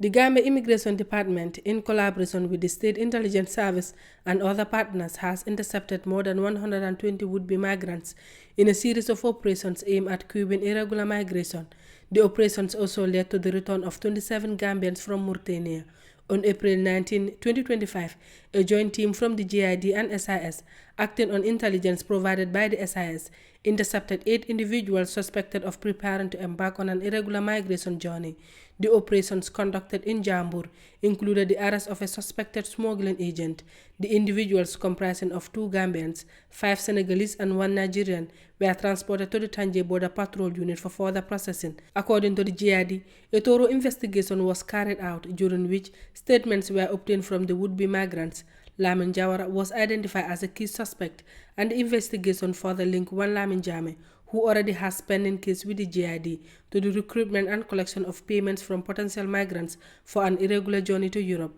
The Gambia Immigration Department, in collaboration with the State Intelligence Service and other partners, has intercepted more than 120 would-be migrants in a series of operations aimed at curbing irregular migration. The operations also led to the return of 27 Gambians from Mauritania. On April 19, 2025, a joint team from the GID and SIS, acting on intelligence provided by the SIS, intercepted 8 individuals suspected of preparing to embark on an irregular migration journey. The operations conducted in Jambur included the arrest of a suspected smuggling agent. The individuals, comprising of 2 Gambians, 5 Senegalese and 1 Nigerian, were transported to the Tanje Border Patrol Unit for further processing. According to the GID, a thorough investigation was carried out, during which statements were obtained from the would-be migrants. Lamin Jawara was identified as a key suspect, and the investigation further linked one Lamin Jame, who already has pending case with the GID, to the recruitment and collection of payments from potential migrants for an irregular journey to Europe.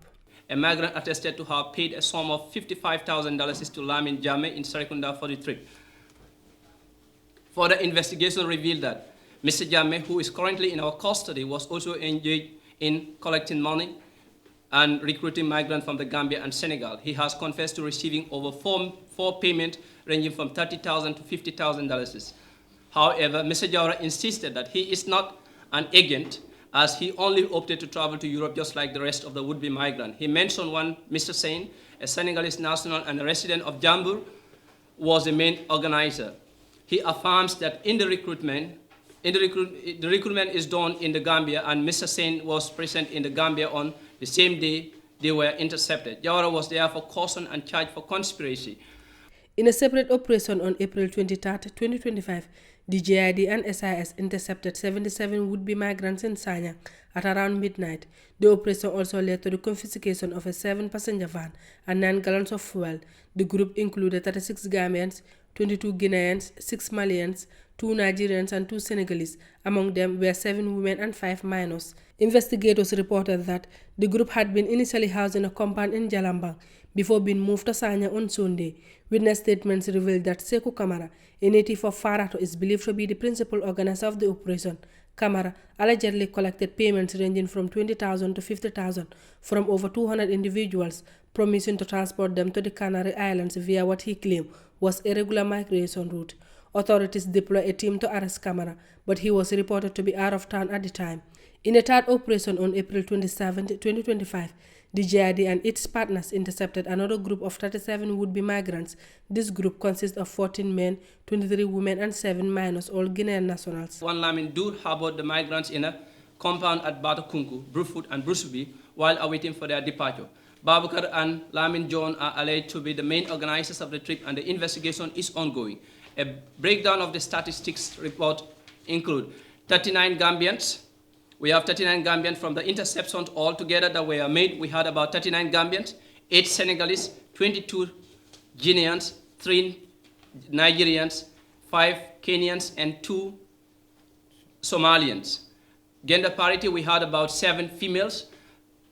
A migrant attested to have paid a sum of $55,000 to Lamin Jame in Serekunda for the trip. Further investigation revealed that Mr. Jame, who is currently in our custody, was also engaged in collecting money and recruiting migrants from the Gambia and Senegal. He has confessed to receiving over four payments ranging from $30,000 to $50,000. However, Mr. Jawara insisted that he is not an agent, as he only opted to travel to Europe just like the rest of the would-be migrant. He mentioned one Mr. Sain, a Senegalese national and a resident of Jambur, was the main organizer. He affirms that the recruitment is done in the Gambia, and Mr. Sain was present in the Gambia on the same day they were intercepted. Jawara was therefore cautioned and charged for conspiracy. In a separate operation on April 23, 2025, the GID and SIS intercepted 77 would-be migrants in Sanya at around midnight. The operation also led to the confiscation of a 7-passenger van and 9 gallons of fuel. The group included 36 Gambians, 22 Guineans, 6 Malians, 2 Nigerians and 2 Senegalese. Among them were 7 women and 5 minors. Investigators reported that the group had been initially housed in a compound in Jalambang before being moved to Sanya on Sunday. Witness statements revealed that Sekou Kamara, a native of Farato, is believed to be the principal organizer of the operation. Kamara allegedly collected payments ranging from $20,000 to $50,000 from over 200 individuals, promising to transport them to the Canary Islands via what he claimed was a regular migration route. Authorities deployed a team to arrest Kamara, but he was reported to be out of town at the time. In a third operation on April 27, 2025, the GID and its partners intercepted another group of 37 would-be migrants. This group consists of 14 men, 23 women and 7 minors, all Guinean nationals. One Lamin Dur harbored the migrants in a compound at Batakunku, Brufut and Brusubi while awaiting for their departure. Babakar and Lamin John are alleged to be the main organizers of the trip, and the investigation is ongoing. A breakdown of the statistics report include 39 Gambians. We have 39 Gambians from the interceptions altogether that were made. We had about 39 Gambians, 8 Senegalese, 22 Guineans, 3 Nigerians, 5 Kenyans, and 2 Somalians. Gender parity, we had about 7 females,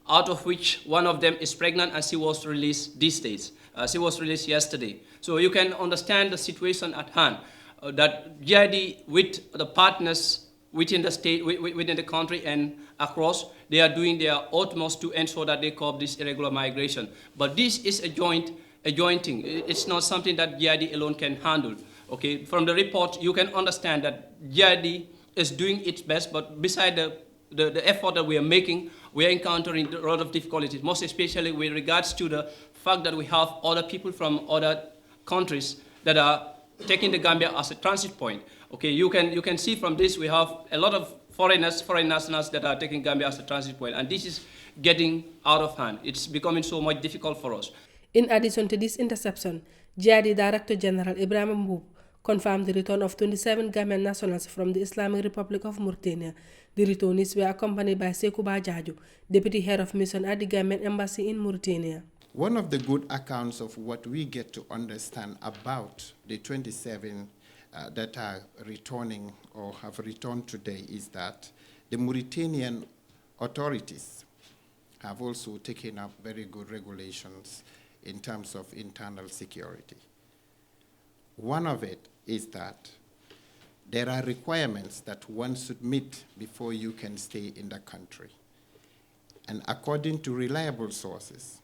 out of which one of them is pregnant, and she was released these days. She was released yesterday. So you can understand the situation at hand, that GID with the partners within the state, within the country and across, they are doing their utmost to ensure that they curb this irregular migration. But this is a joint thing. It's not something that GID alone can handle. Okay, from the report, you can understand that GID is doing its best, but beside the effort that we are making, we are encountering a lot of difficulties, most especially with regards to the fact that we have other people from other countries that are taking the Gambia as a transit point. Okay, you can see from this we have a lot of foreign nationals that are taking Gambia as a transit point, and this is getting out of hand. It's becoming so much difficult for us. In addition to this interception, GID Director General Ibrahim Mboub confirmed the return of 27 Gambian nationals from the Islamic Republic of Mauritania. The returnees were accompanied by Sekou Bajaju, Deputy Head of Mission at the Gambian Embassy in Mauritania. One of the good accounts of what we get to understand about the 27 that are returning or have returned today is that the Mauritanian authorities have also taken up very good regulations in terms of internal security. One of it is that there are requirements that one should meet before you can stay in the country. And according to reliable sources,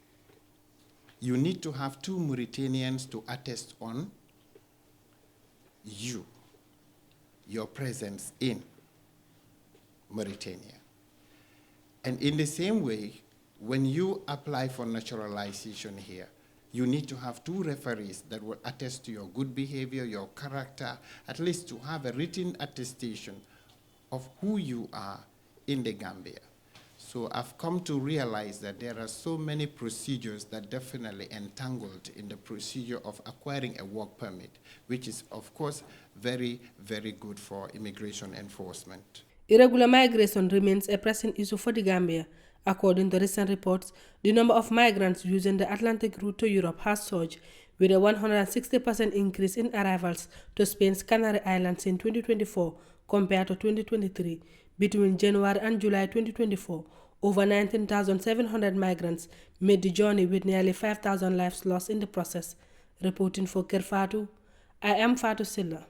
you need to have 2 Mauritanians to attest on your presence in Mauritania. And in the same way, when you apply for naturalization here, you need to have 2 referees that will attest to your good behavior, your character, at least to have a written attestation of who you are in the Gambia. So I've come to realize that there are so many procedures that definitely entangled in the procedure of acquiring a work permit, which is, of course, very, very good for immigration enforcement. Irregular migration remains a pressing issue for the Gambia. According to recent reports, the number of migrants using the Atlantic route to Europe has surged, with a 160% increase in arrivals to Spain's Canary Islands in 2024 compared to 2023. Between January and July 2024, over 19,700 migrants made the journey, with nearly 5,000 lives lost in the process. Reporting for Kerfatu, I am Fatu Silla.